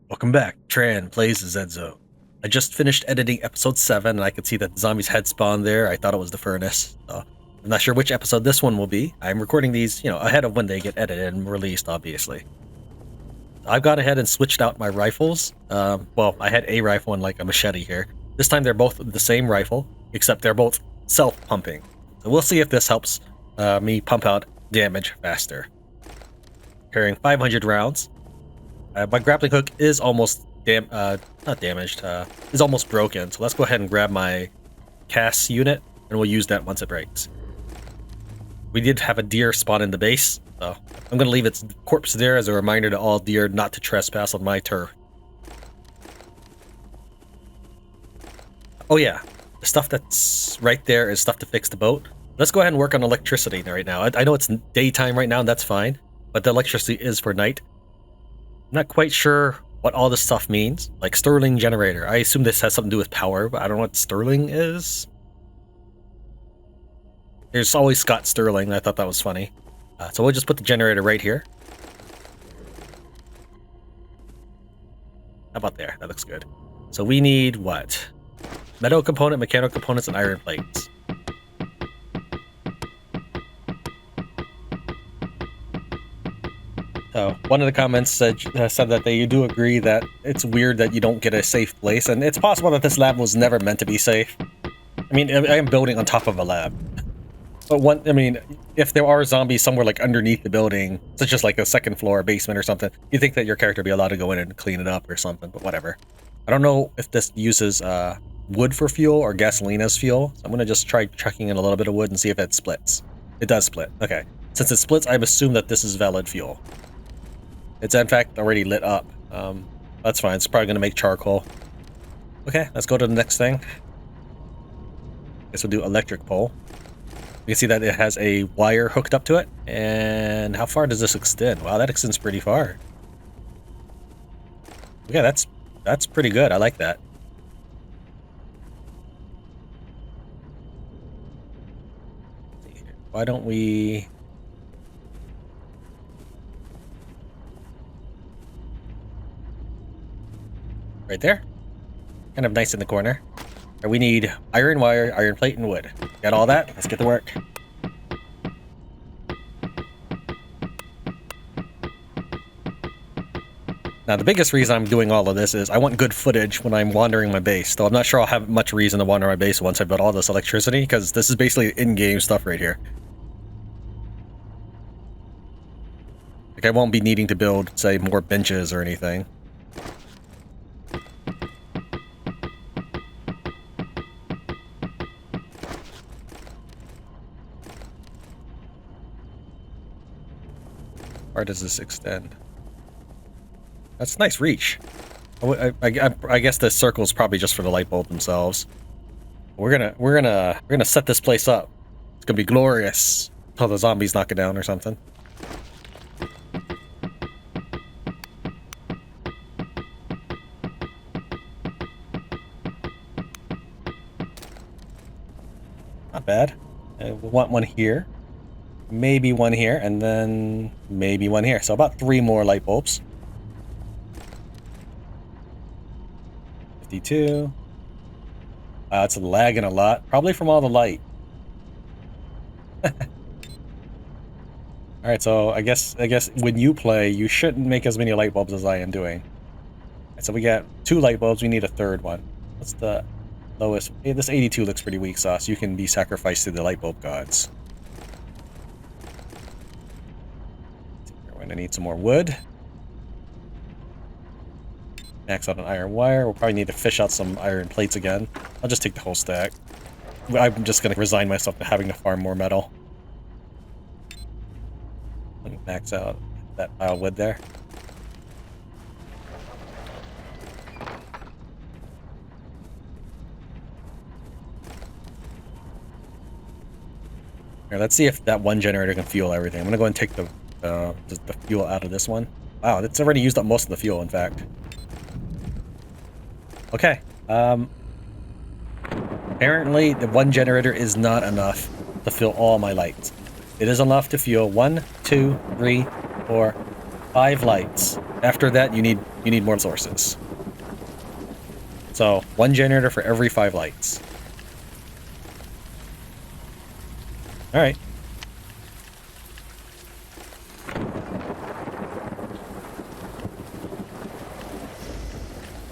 Welcome back. Tran plays Zenzo. I just finished editing episode 7, and I could see that the zombie's head spawned there. I thought it was the furnace. So I'm not sure which episode this one will be. I'm recording these, ahead of when they get edited and released, obviously. I've gone ahead and switched out my rifles. Well, I had a rifle and like a machete here. This time they're both the same rifle, except they're both self-pumping. So we'll see if this helps me pump out damage faster. Carrying 500 rounds. My grappling hook is almost not damaged, is almost broken. So let's go ahead and grab my cast unit, and we'll use that once it breaks. We did have a deer spawn in the base, so I'm going to leave its corpse there as a reminder to all deer not to trespass on my turf. Oh yeah, the stuff that's right there is stuff to fix the boat. Let's go ahead and work on electricity right now. I know it's daytime right now, and that's fine, but the electricity is for night. I'm not quite sure what all this stuff means. Like Stirling generator. I assume this has something to do with power, but I don't know what Stirling is. There's always Scott Stirling. I thought that was funny. So we'll just put the generator right here. How about there? That looks good. So we need what? Metal component, mechanical components, and iron plates. One of the comments said that they do agree that it's weird that you don't get a safe place, and it's possible that this lab was never meant to be safe. I mean, I am building on top of a lab. But if there are zombies somewhere like underneath the building, such as like a second floor basement or something, you think that your character would be allowed to go in and clean it up or something, but whatever. I don't know if this uses wood for fuel or gasoline as fuel, so I'm going to just try chucking in a little bit of wood and see if it splits. It does split. Okay. Since it splits, I assume that this is valid fuel. It's in fact already lit up. That's fine. It's probably going to make charcoal. Okay, let's go to the next thing. Guess we'll do electric pole. You can see that it has a wire hooked up to it. And how far does this extend? Wow, that extends pretty far. Yeah, that's pretty good. I like that. Why don't we... Right there. Kind of nice in the corner. And we need iron wire, iron plate, and wood. Got all that? Let's get to work. Now, the biggest reason I'm doing all of this is I want good footage when I'm wandering my base. Though I'm not sure I'll have much reason to wander my base once I've got all this electricity, because this is basically in-game stuff right here. Like, I won't be needing to build, say, more benches or anything. Where does this extend? That's a nice reach. I guess the circle is probably just for the light bulb themselves. We're gonna set this place up. It's gonna be glorious until the zombies knock it down or something. Not bad. We'll want one here. Maybe one here, and then maybe one here. So about 3 more light bulbs. 52. It's lagging a lot. Probably from all the light. Alright, so I guess when you play, you shouldn't make as many light bulbs as I am doing. So we got 2 light bulbs, we need a third one. What's the lowest? Hey, this 82 looks pretty weak sauce. You can be sacrificed to the light bulb gods. We're gonna need some more wood. Max out an iron wire. We'll probably need to fish out some iron plates again. I'll just take the whole stack. I'm just gonna resign myself to having to farm more metal. Let me max out that pile of wood there. Here, let's see if that one generator can fuel everything. I'm gonna go and take the fuel out of this one. Wow, it's already used up most of the fuel, in fact. Okay. Apparently, the one generator is not enough to fill all my lights. It is enough to fuel 1, 2, 3, 4, 5 lights. After that, you need more sources. So 1 generator for every 5 lights. All right.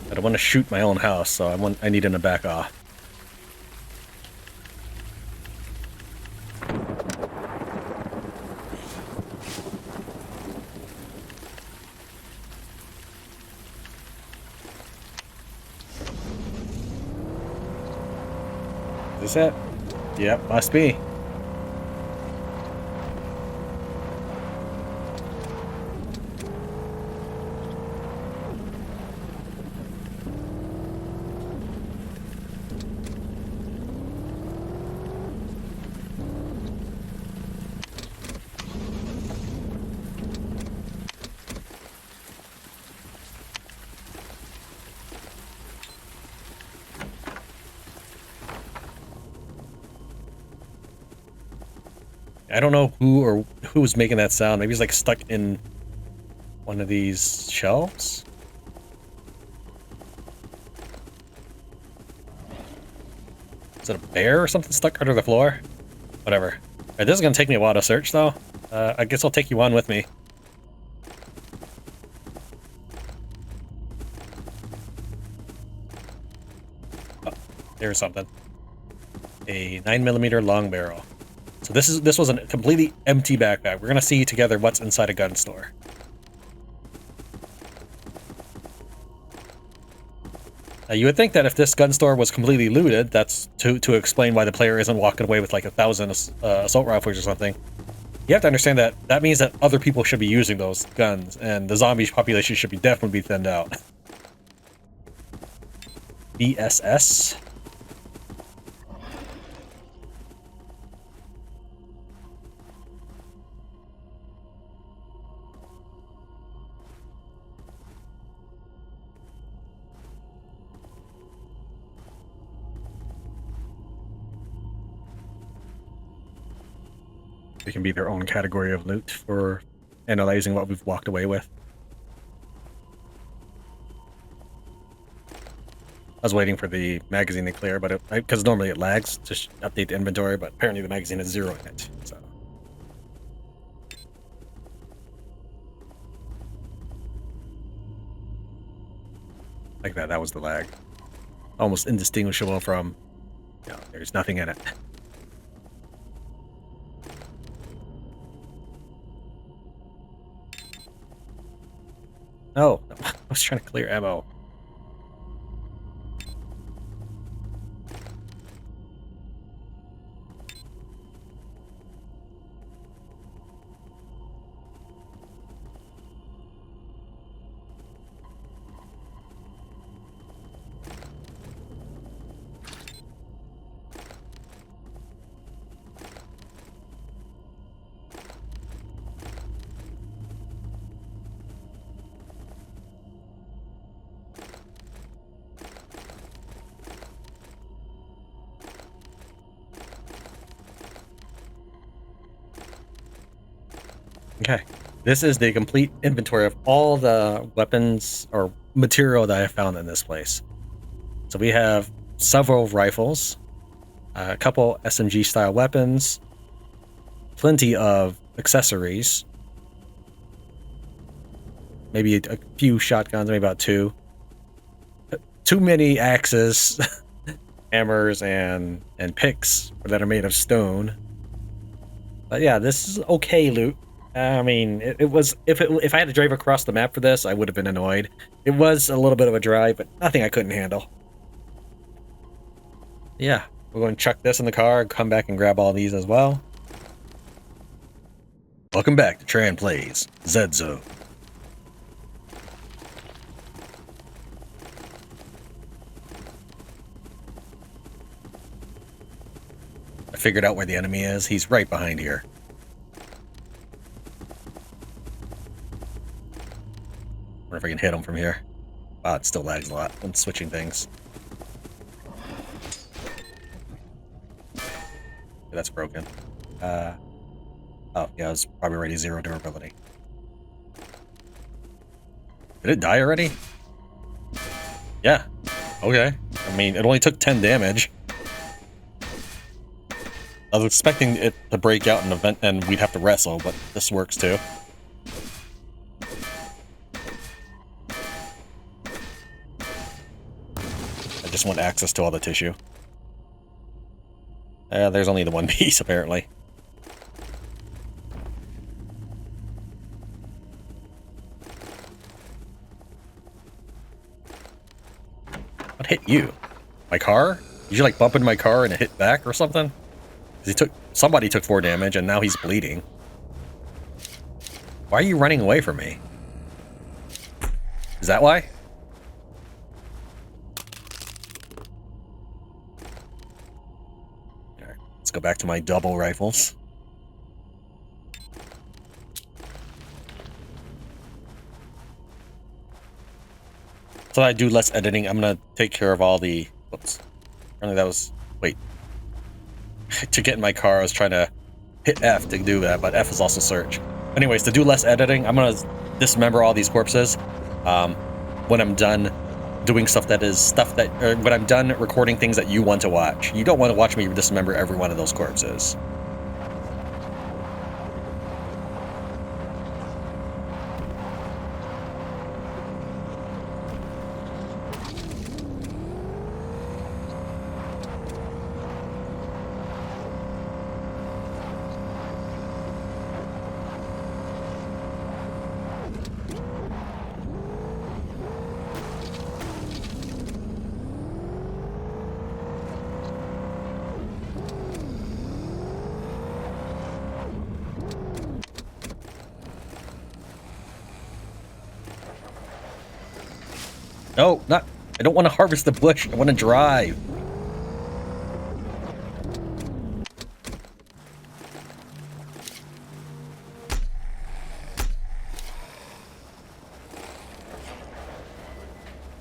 I don't want to shoot my own house, so I need him to back off. Is this it? Yep, must be. I don't know who was making that sound. Maybe he's like stuck in one of these shelves? Is it a bear or something stuck under the floor? Whatever. Alright, this is gonna take me a while to search though. I guess I'll take you on with me. Oh, there's something. A 9mm long barrel. So this was a completely empty backpack. We're gonna see together what's inside a gun store. Now you would think that if this gun store was completely looted, that's to explain why the player isn't walking away with like 1,000 assault rifles or something. You have to understand that that means that other people should be using those guns, and the zombie population should be definitely be thinned out. BSS. They can be their own category of loot for analyzing what we've walked away with. I was waiting for the magazine to clear, but because normally it lags to update the inventory, but apparently the magazine is 0 in it. So. Like that was the lag. Almost indistinguishable from, there's nothing in it. Oh, I was trying to clear ammo. Okay, this is the complete inventory of all the weapons or material that I found in this place. So we have several rifles, a couple SMG style weapons, plenty of accessories, maybe a few shotguns, maybe about 2. Too many axes, hammers, and picks that are made of stone. But yeah, this is okay loot. I mean, it was if I had to drive across the map for this, I would have been annoyed. It was a little bit of a drive, but nothing I couldn't handle. Yeah, we're going to chuck this in the car, come back and grab all these as well. Welcome back to Tran Plays Z-Zone. I figured out where the enemy is. He's right behind here. Wonder if I can hit him from here. Wow, it still lags a lot when switching things. That's broken. Oh, yeah, it's probably already 0 durability. Did it die already? Yeah. Okay. I mean, it only took 10 damage. I was expecting it to break out in an event and we'd have to wrestle, but this works too. I just want access to all the tissue. There's only the one piece, apparently. What hit you? My car? Did you like bump into my car and it hit back or something? Somebody took 4 damage and now he's bleeding. Why are you running away from me? Is that why? Alright, let's go back to my double rifles. So I do less editing. I'm gonna take care of all the... Whoops. Apparently that was... Wait. To get in my car, I was trying to hit F to do that, but F is also search. Anyways, to do less editing, I'm gonna dismember all these corpses when I'm done doing when I'm done recording things that you want to watch. You don't want to watch me dismember every one of those corpses. No, not... I don't want to harvest the bush. I want to drive.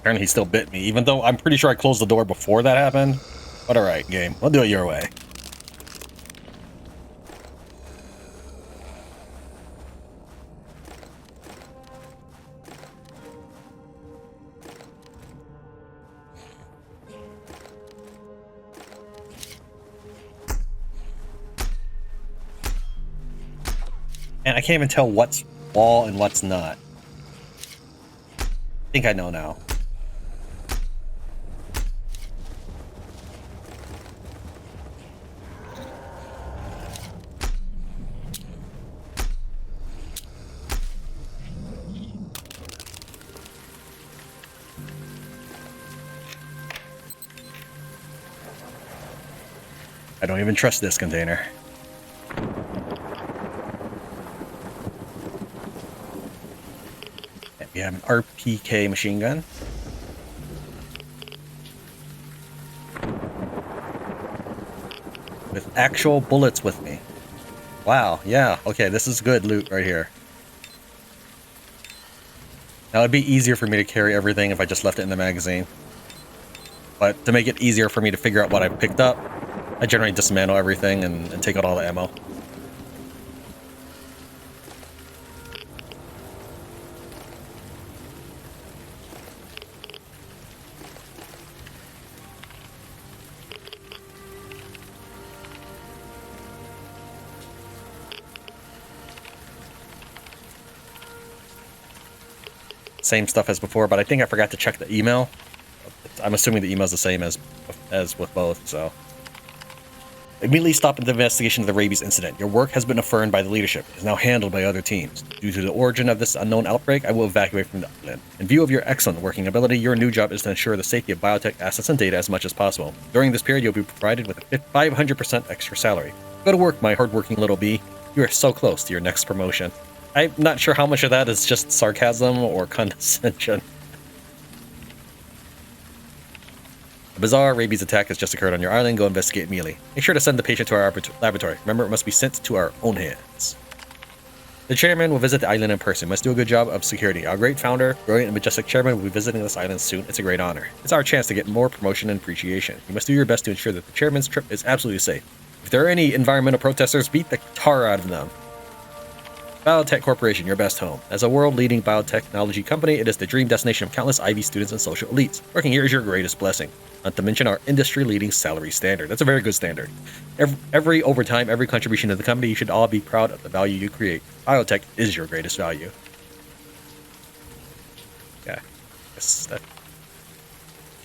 Apparently he still bit me, even though I'm pretty sure I closed the door before that happened. But alright, game. We'll do it your way. And I can't even tell what's wall and what's not. I think I know now. I don't even trust this container. We have an RPK machine gun. With actual bullets with me. Wow, yeah, okay, this is good loot right here. Now it'd be easier for me to carry everything if I just left it in the magazine. But to make it easier for me to figure out what I picked up, I generally dismantle everything and take out all the ammo. Same stuff as before, but I think I forgot to check the email. I'm assuming the email's the same as with both, so. Immediately stop the investigation of the rabies incident. Your work has been affirmed by the leadership. It is now handled by other teams. Due to the origin of this unknown outbreak, I will evacuate from the island. In view of your excellent working ability, your new job is to ensure the safety of biotech assets and data as much as possible. During this period, you'll be provided with a 500% extra salary. Go to work, my hardworking little bee. You are so close to your next promotion. I'm not sure how much of that is just sarcasm or condescension. A bizarre rabies attack has just occurred on your island. Go investigate immediately. Make sure to send the patient to our laboratory. Remember, it must be sent to our own hands. The chairman will visit the island in person. Must do a good job of security. Our great founder, brilliant and majestic chairman will be visiting this island soon. It's a great honor. It's our chance to get more promotion and appreciation. You must do your best to ensure that the chairman's trip is absolutely safe. If there are any environmental protesters, beat the tar out of them. Biotech Corporation, your best home. As a world-leading biotechnology company, it is the dream destination of countless Ivy students and social elites. Working here is your greatest blessing, not to mention our industry-leading salary standard. That's a very good standard. Every overtime, every contribution to the company, you should all be proud of the value you create. Biotech is your greatest value. Yeah,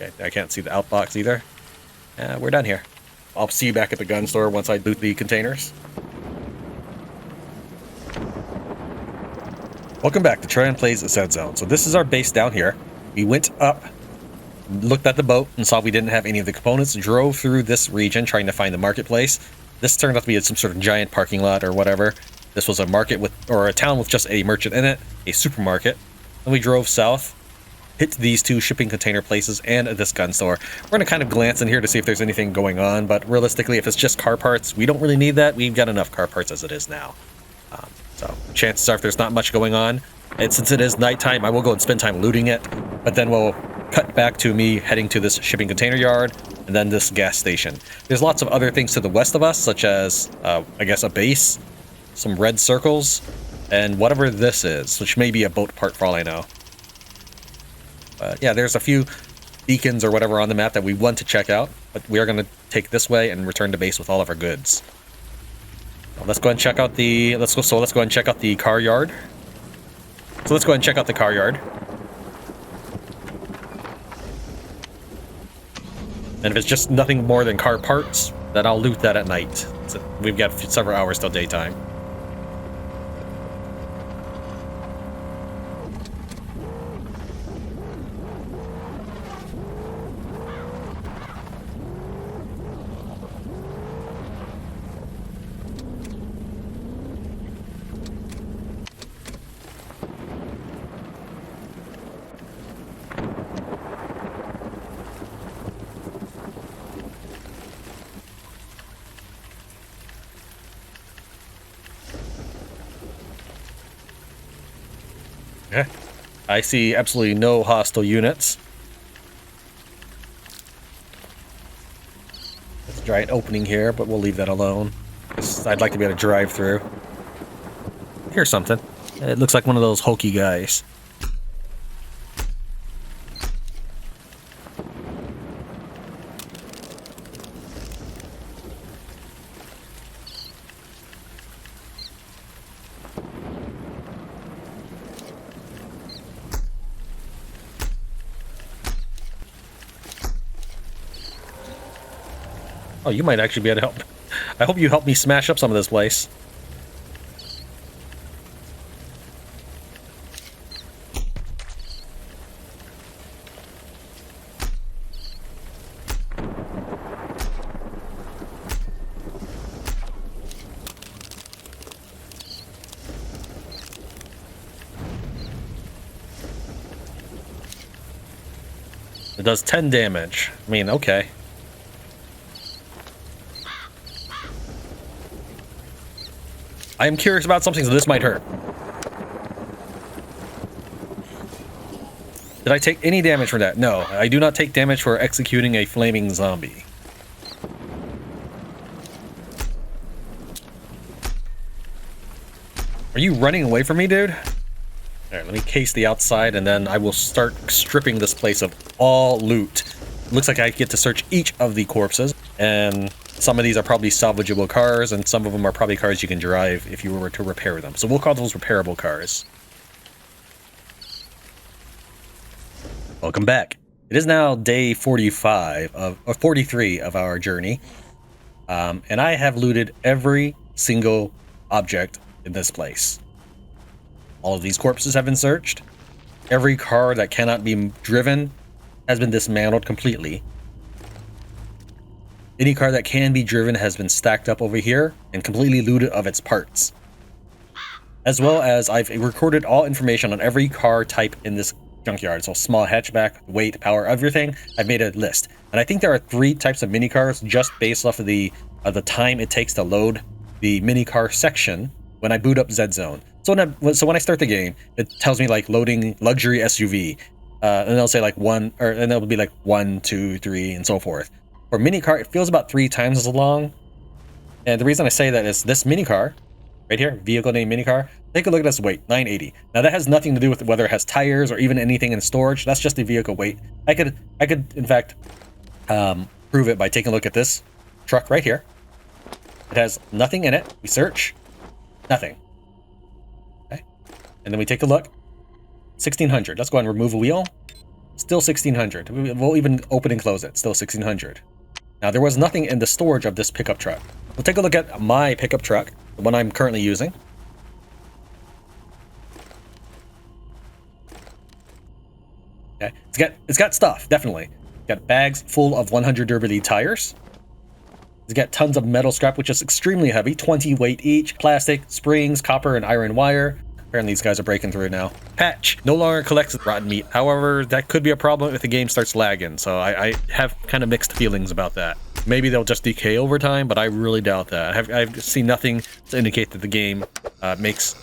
okay, I can't see the outbox either. We're done here. I'll see you back at the gun store once I loot the containers. Welcome back to Tran Plays Zed Zone. So this is our base down here. We went up, looked at the boat, and saw we didn't have any of the components, drove through this region trying to find the marketplace. This turned out to be some sort of giant parking lot or whatever. This was a market with, or a town with just a merchant in it, a supermarket. Then we drove south, hit these two shipping container places and this gun store. We're going to kind of glance in here to see if there's anything going on, but realistically, if it's just car parts, we don't really need that. We've got enough car parts as it is now. So chances are if there's not much going on, and since it is nighttime, I will go and spend time looting it, but then we'll cut back to me heading to this shipping container yard and then this gas station. There's lots of other things to the west of us, such as, I guess, a base, some red circles, and whatever this is, which may be a boat part for all I know. Yeah, there's a few beacons or whatever on the map that we want to check out, but we are going to take this way and return to base with all of our goods. Let's go ahead and check out the let's go ahead and check out the car yard. So let's go ahead and check out the car yard. And if it's just nothing more than car parts, then I'll loot that at night. So we've got several hours till daytime. Okay. I see absolutely no hostile units. Let's try an opening here, but we'll leave that alone. I'd like to be able to drive through. Here's something. It looks like one of those hokey guys. Oh, you might actually be able to help. I hope you help me smash up some of this place. It does 10 damage. I mean, okay. I am curious about something, so this might hurt. Did I take any damage from that? No, I do not take damage for executing a flaming zombie. Are you running away from me, dude? Alright, let me case the outside, and then I will start stripping this place of all loot. Looks like I get to search each of the corpses, and some of these are probably salvageable cars, and some of them are probably cars you can drive if you were to repair them. So we'll call those repairable cars. Welcome back. It is now day 45 of, or 43 of our journey, and I have looted every single object in this place. All of these corpses have been searched. Every car that cannot be driven has been dismantled completely. Any car that can be driven has been stacked up over here and completely looted of its parts. As well as I've recorded all information on every car type in this junkyard. So small hatchback, weight, power, everything. I've made a list. And I think there are 3 types of mini cars just based off of the time it takes to load the mini car section when I boot up Zed Zone. So when I start the game, it tells me like loading luxury SUV. And they'll say like 1, and it'll be like 1, 2, 3, and so forth. For mini car, it feels about 3 times as long. And the reason I say that is this mini car Right here, vehicle name minicar. Take a look at this weight, 980. Now that has nothing to do with whether it has tires or even anything in storage. That's just the vehicle weight. I could in fact prove it by taking a look at this truck right here. It has nothing in it. We search, nothing. Okay, and then we take a look. 1600. Let's go ahead and remove a wheel. Still 1600. We'll even open and close it. Still 1600. Now there was nothing in the storage of this pickup truck. We'll take a look at my pickup truck, the one I'm currently using. Okay, it's got stuff, definitely. It's got bags full of 100 durability tires. It's got tons of metal scrap, which is extremely heavy, 20 weight each, plastic, springs, copper, and iron wire. Apparently these guys are breaking through now. Patch no longer collects rotten meat. However, that could be a problem if the game starts lagging, so I have kind of mixed feelings about that. Maybe they'll just decay over time, but I really doubt that. I've seen nothing to indicate that the game makes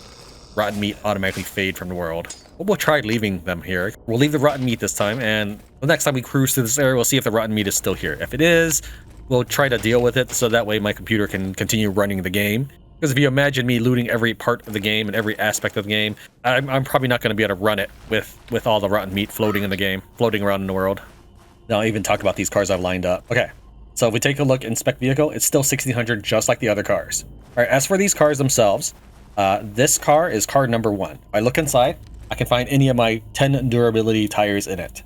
rotten meat automatically fade from the world. But we'll try leaving them here. We'll leave the rotten meat this time, and the next time we cruise through this area, we'll see if the rotten meat is still here. If it is, we'll try to deal with it so that way my computer can continue running the game. Because if you imagine me looting every part of the game and every aspect of the game, I'm probably not going to be able to run it with all the rotten meat floating in the game, floating around in the world. Now I'll even talk about these cars I've lined up. Okay, so if we take a look, inspect vehicle, it's still 1600 just like the other cars. All right, as for these cars themselves, this car is car number 1. If I look inside, I can find any of my 10 durability tires in it.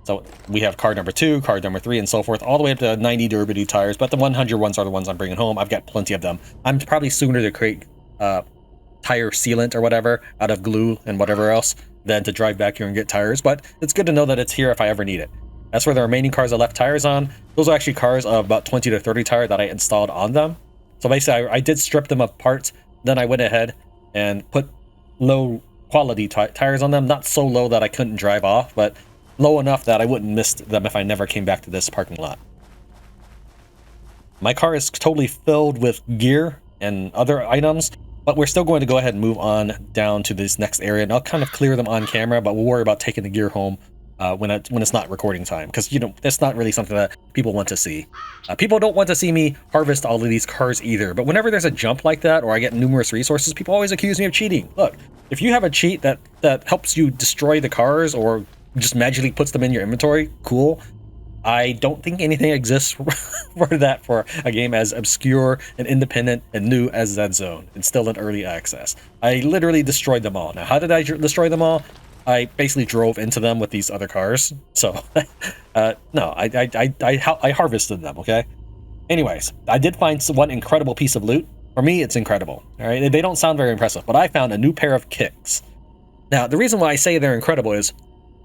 So we have car number 2, car number 3, and so forth, all the way up to 90 durability tires, but the 100 ones are the ones I'm bringing home. I've got plenty of them. I'm probably sooner to create tire sealant or whatever out of glue and whatever else than to drive back here and get tires, but it's good to know that it's here if I ever need it. As for the remaining cars I left tires on, those are actually cars of about 20 to 30 tire that I installed on them. So basically, I did strip them of parts, then I went ahead and put low quality tires on them, not so low that I couldn't drive off, but low enough that I wouldn't miss them if I never came back to this parking lot. My car is totally filled with gear and other items, but we're still going to go ahead and move on down to this next area, and I'll kind of clear them on camera, but we'll worry about taking the gear home when it's not recording time, because that's not really something that people want to see. People don't want to see me harvest all of these cars either, but whenever there's a jump like that or I get numerous resources, people always accuse me of cheating. Look, if you have a cheat that helps you destroy the cars or just magically puts them in your inventory, cool. I don't think anything exists for that for a game as obscure and independent and new as Z Zone. It's still in early access. I literally destroyed them all. Now, how did I destroy them all? I basically drove into them with these other cars. So, no, I harvested them, okay? Anyways, I did find one incredible piece of loot. For me, it's incredible. All right, they don't sound very impressive, but I found a new pair of kicks. Now, the reason why I say they're incredible is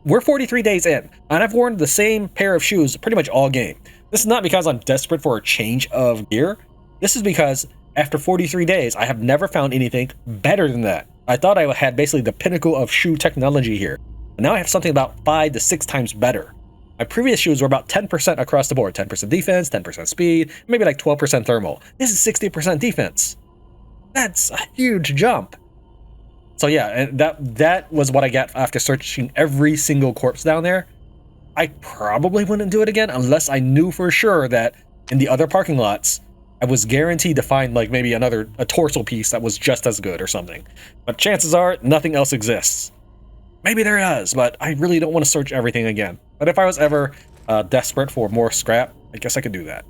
we're 43 days in, and I've worn the same pair of shoes pretty much all game. This is not because I'm desperate for a change of gear. This is because after 43 days, I have never found anything better than that. I thought I had basically the pinnacle of shoe technology here. And now I have something about 5 to 6 times better. My previous shoes were about 10% across the board. 10% defense, 10% speed, maybe like 12% thermal. This is 60% defense. That's a huge jump. So yeah, and that was what I got after searching every single corpse down there. I probably wouldn't do it again unless I knew for sure that in the other parking lots, I was guaranteed to find like maybe a torso piece that was just as good or something. But chances are nothing else exists. Maybe there is, but I really don't want to search everything again. But if I was ever desperate for more scrap, I guess I could do that.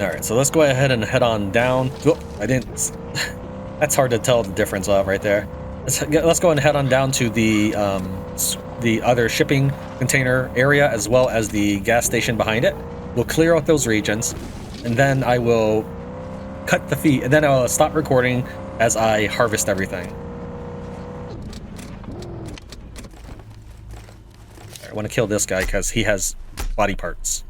Alright, so let's go ahead and head on down. Oh, I didn't... That's hard to tell the difference of right there. Let's go and head on down to the other shipping container area as well as the gas station behind it. We'll clear out those regions, and then I will cut the feed, and then I'll stop recording as I harvest everything. Right, I want to kill this guy because he has body parts.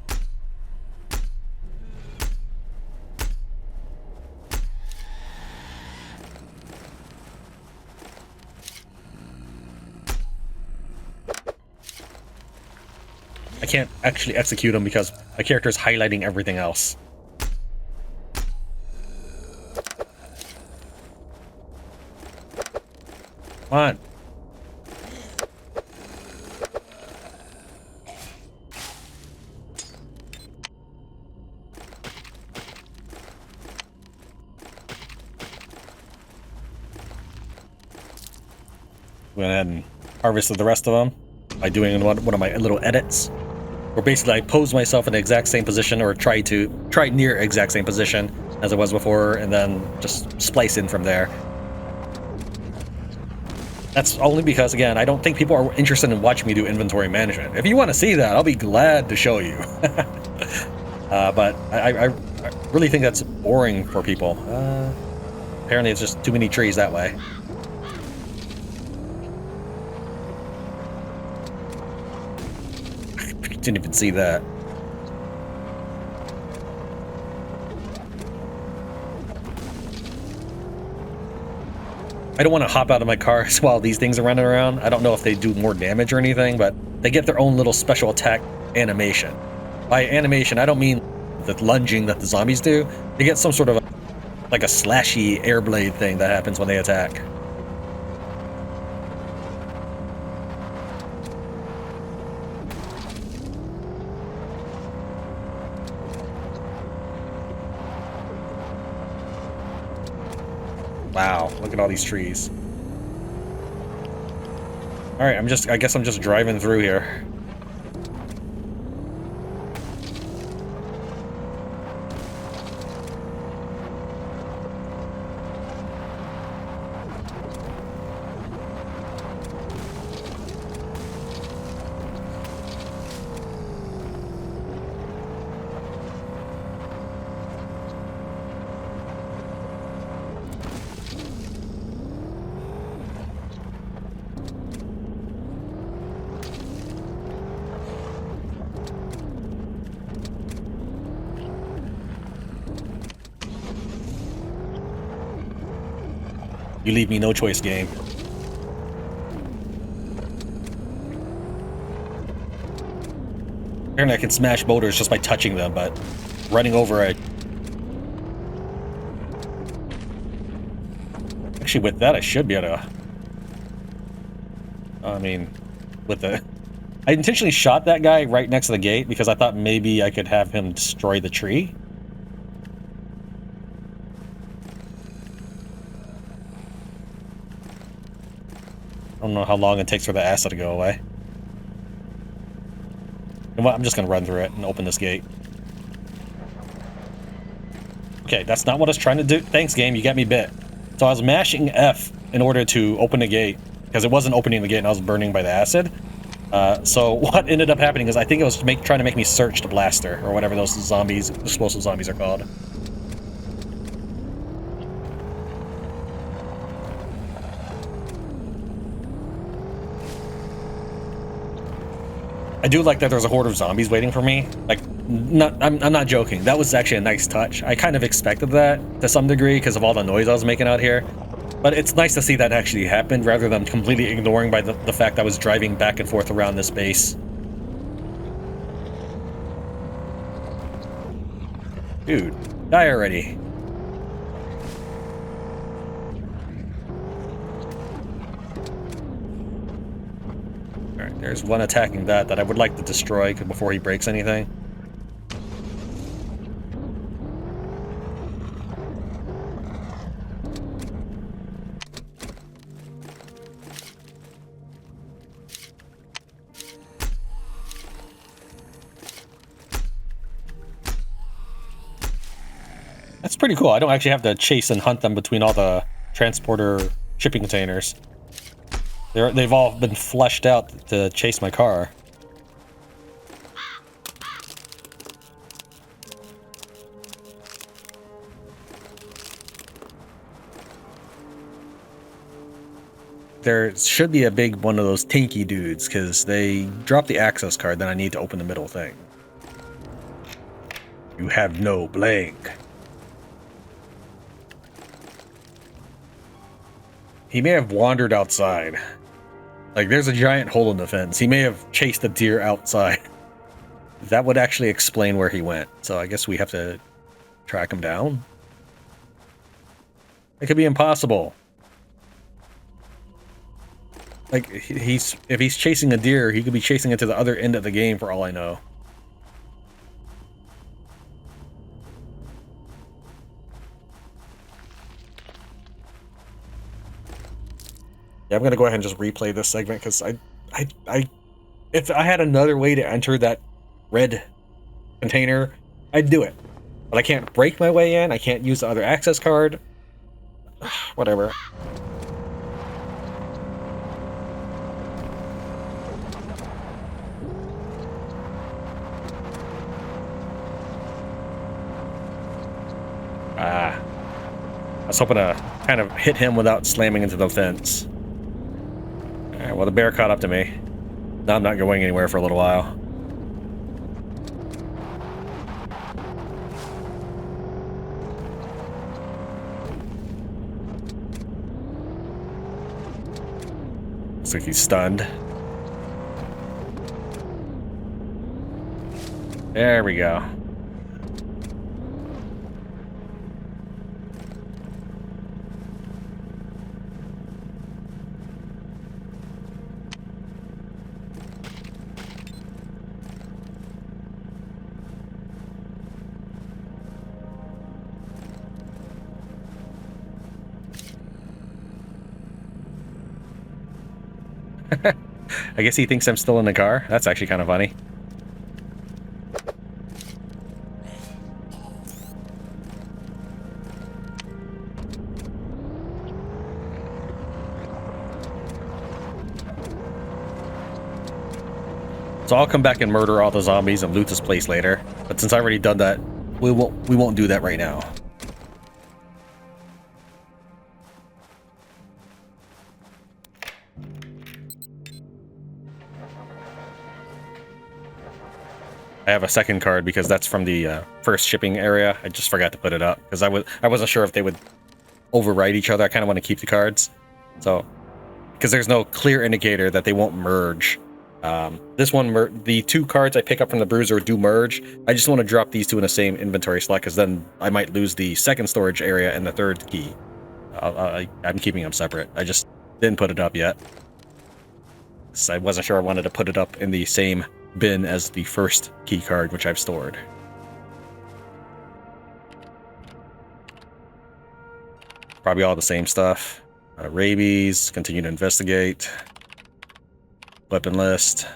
I can't actually execute him because my character is highlighting everything else. Come on. Went ahead and harvested the rest of them by doing one of my little edits. Where basically I pose myself in the exact same position, or try near exact same position as I was before, and then just splice in from there. That's only because, again, I don't think people are interested in watching me do inventory management. If you want to see that, I'll be glad to show you. But I really think that's boring for people. Apparently it's just too many trees that way. Didn't even see that. I don't want to hop out of my car while these things are running around. I don't know if they do more damage or anything, but they get their own little special attack animation. By animation, I don't mean the lunging that the zombies do. They get some sort of like a slashy air blade thing that happens when they attack. Wow, look at all these trees. Alright, I guess I'm just driving through here. You leave me no choice, game. Apparently I can smash boulders just by touching them, but running over it... Actually, with that, I should be able to... I mean, with the... I intentionally shot that guy right next to the gate because I thought maybe I could have him destroy the tree. I don't know how long it takes for the acid to go away. You know what? I'm just gonna run through it and open this gate. Okay, that's not what I was trying to do. Thanks, game. You got me bit. So I was mashing F in order to open the gate because it wasn't opening the gate and I was burning by the acid. So what ended up happening is I think it was trying to make me search the blaster or whatever those zombies, explosive zombies are called. I do like that there's a horde of zombies waiting for me. Like, I'm not joking. That was actually a nice touch. I kind of expected that to some degree because of all the noise I was making out here. But it's nice to see that actually happened rather than completely ignoring by the fact I was driving back and forth around this base. Dude, die already. Alright, there's one attacking that I would like to destroy before he breaks anything. That's pretty cool. I don't actually have to chase and hunt them between all the transporter shipping containers. They've all been fleshed out to chase my car. There should be a big one of those tinky dudes, because they drop the access card, then I need to open the middle thing. You have no blank. He may have wandered outside. Like, there's a giant hole in the fence. He may have chased a deer outside. That would actually explain where he went. So I guess we have to track him down. It could be impossible. Like, if he's chasing a deer, he could be chasing it to the other end of the game for all I know. Yeah, I'm gonna go ahead and just replay this segment because if I had another way to enter that red container, I'd do it. But I can't break my way in. I can't use the other access card. Whatever. Ah. I was hoping to kind of hit him without slamming into the fence. Alright, well, the bear caught up to me. Now I'm not going anywhere for a little while. Looks like he's stunned. There we go. I guess he thinks I'm still in the car. That's actually kind of funny. So I'll come back and murder all the zombies and loot this place later. But since I've already done that, we won't do that right now. I have a second card because that's from the first shipping area. I just forgot to put it up because I wasn't sure if they would overwrite each other. I kind of want to keep the cards, so because there's no clear indicator that they won't merge. This one, the two cards I pick up from the bruiser do merge. I just want to drop these two in the same inventory slot because then I might lose the second storage area and the third key. I'm keeping them separate. I just didn't put it up yet. So I wasn't sure I wanted to put it up in the same bin as the first key card, which I've stored. Probably all the same stuff. Rabies, continue to investigate. Weapon list.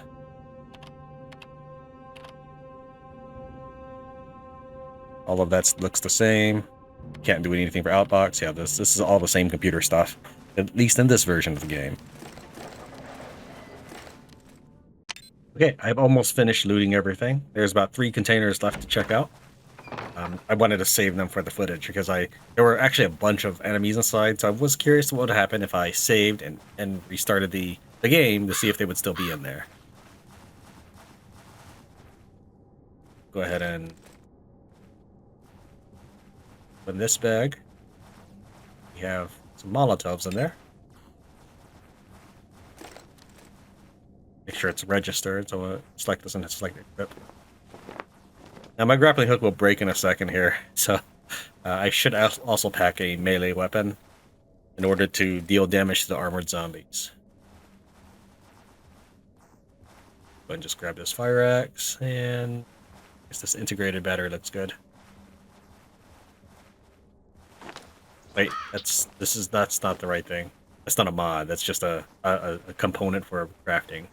All of that looks the same. Can't do anything for outbox. Yeah, this is all the same computer stuff, at least in this version of the game. Okay, I've almost finished looting everything. There's about 3 containers left to check out. I wanted to save them for the footage because there were actually a bunch of enemies inside, so I was curious what would happen if I saved and restarted the game to see if they would still be in there. Go ahead and open this bag. We have some Molotovs in there. Make sure it's registered so select doesn't select equip. Now my grappling hook will break in a second here, so I should also pack a melee weapon in order to deal damage to the armored zombies. Go ahead and just grab this fire axe, and I guess this integrated battery looks good. Wait, that's not the right thing. That's not a mod. That's just a component for crafting.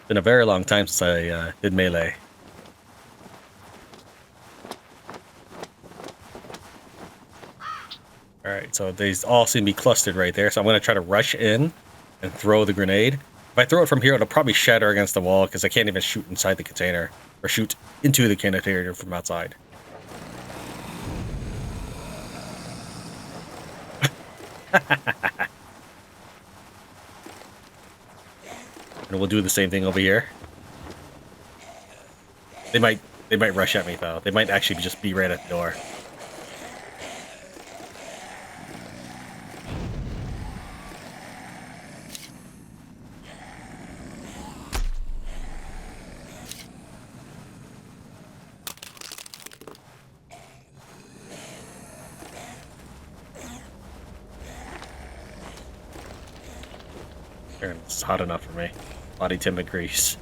Been a very long time since I did melee. Alright, so these all seem to be clustered right there, so I'm going to try to rush in and throw the grenade. If I throw it from here, it'll probably shatter against the wall because I can't even shoot inside the container, or shoot into the container from outside. And we'll do the same thing over here. They might rush at me though. They might actually just be right at the door. It's hot enough for me. Body timid grease.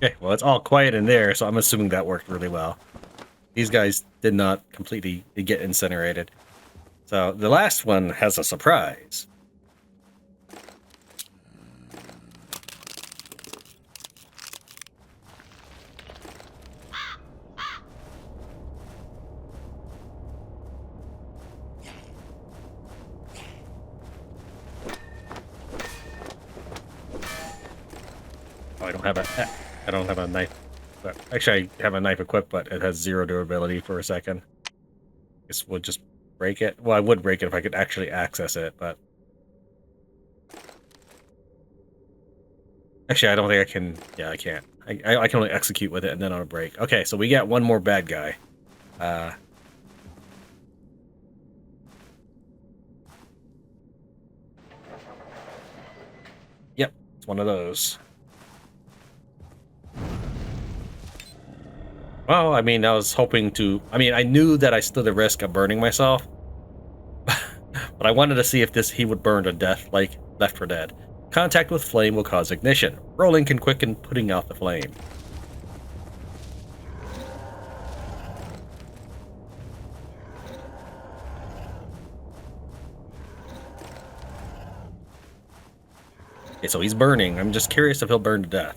Okay, well, it's all quiet in there, so I'm assuming that worked really well. These guys did not completely get incinerated. So the last one has a surprise. Oh, I don't have a knife. But actually, I have a knife equipped, but it has 0 durability for a second. Guess we'll just break it. Well, I would break it if I could actually access it, but actually, I don't think I can. Yeah, I can't. I can only execute with it and then on a break. Okay, so we got one more bad guy. Yep, it's one of those. Well, I mean, I was hoping to... I mean, I knew that I stood the risk of burning myself. But I wanted to see if he would burn to death like Left 4 Dead. Contact with flame will cause ignition. Rolling can quicken putting out the flame. Okay, so he's burning. I'm just curious if he'll burn to death.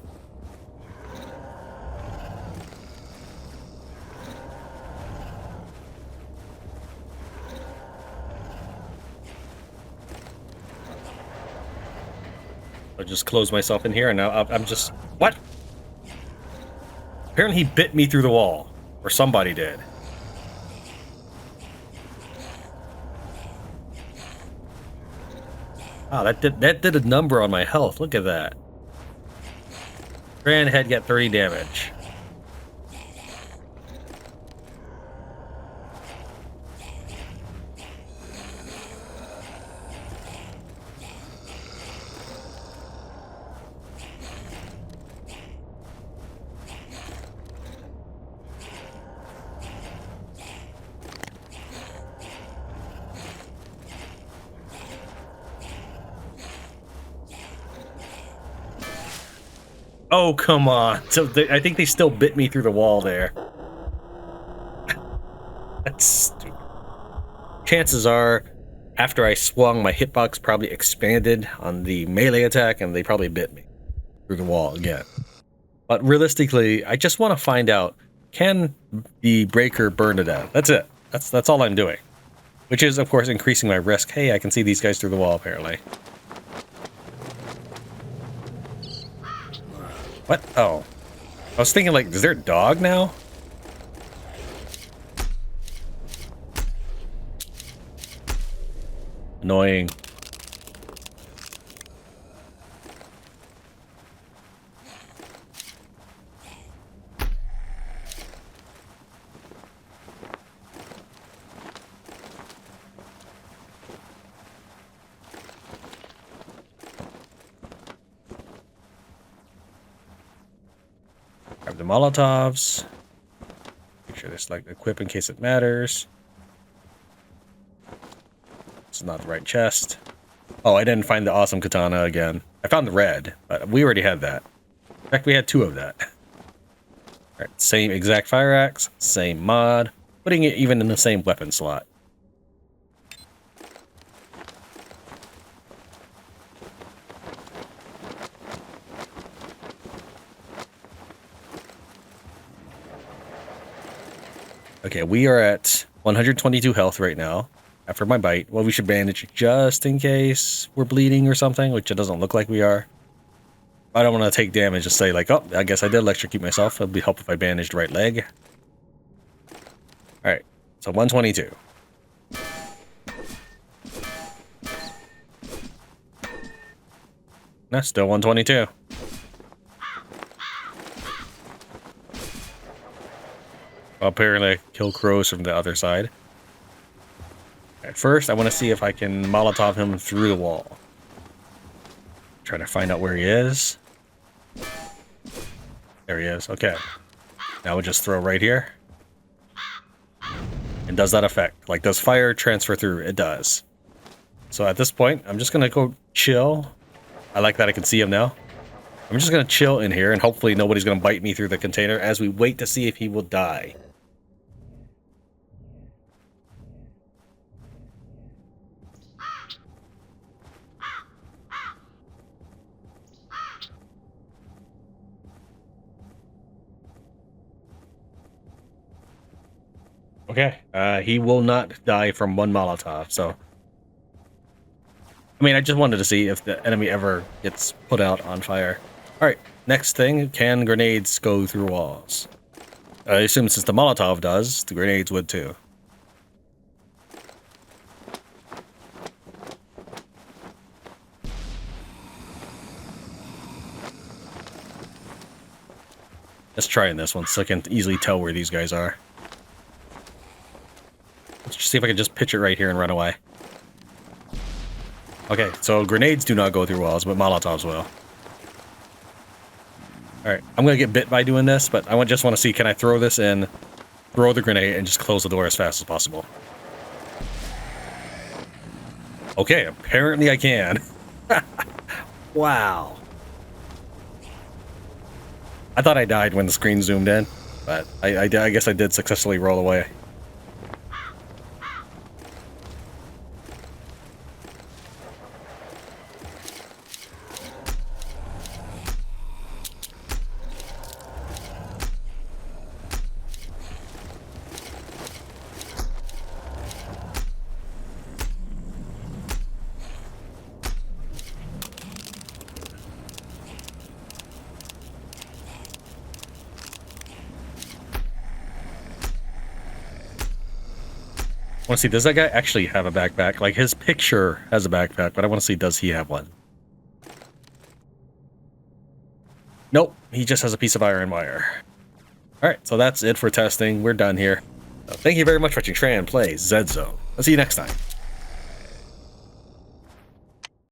I'll just close myself in here, and now I'm just... What? Apparently he bit me through the wall. Or somebody did. Wow, that did a number on my health. Look at that. Tran head got 30 damage. Oh, come on. So I think they still bit me through the wall there. That's stupid. Chances are, after I swung, my hitbox probably expanded on the melee attack, and they probably bit me through the wall again. But realistically, I just want to find out, can the breaker burn to death? That's it. That's all I'm doing. Which is, of course, increasing my risk. Hey, I can see these guys through the wall, apparently. What? Oh. I was thinking, like, is there a dog now? Annoying. Grab the Molotovs. Make sure there's like equip in case it matters. It's not the right chest. Oh, I didn't find the awesome katana again. I found the red, but we already had that. In fact, we had 2 of that. Alright, same exact fire axe, same mod, putting it even in the same weapon slot. Okay, we are at 122 health right now. after my bite. Well, we should bandage just in case we're bleeding or something, which it doesn't look like we are. I don't want to take damage and say like, oh, I guess I did electrocute myself. It'd be helpful if I bandaged the right leg. Alright, so 122. No, still 122. Well, apparently I kill crows from the other side. At first, I want to see if I can Molotov him through the wall. Trying to find out where he is. There he is. Okay. Now we'll just throw right here. And does that affect? Like, does fire transfer through? It does. So at this point, I'm just going to go chill. I like that I can see him now. I'm just going to chill in here, and hopefully nobody's going to bite me through the container as we wait to see if he will die. Okay, he will not die from one Molotov, so... I mean, I just wanted to see if the enemy ever gets put out on fire. Alright, next thing, can grenades go through walls? I assume since the Molotov does, the grenades would too. Let's try in this one so I can easily tell where these guys are. Let's see if I can just pitch it right here and run away. Okay, so grenades do not go through walls, but Molotovs will. Alright, I'm gonna get bit by doing this, but I just want to see, can I throw this in, throw the grenade, and just close the door as fast as possible? Okay, apparently I can. Wow. I thought I died when the screen zoomed in, but I guess I did successfully roll away. I want to see, does that guy actually have a backpack? Like, his picture has a backpack, but I want to see, does he have one? Nope, he just has a piece of iron wire. Alright, so that's it for testing. We're done here. So thank you very much for watching Tran play Z Zone. I'll see you next time.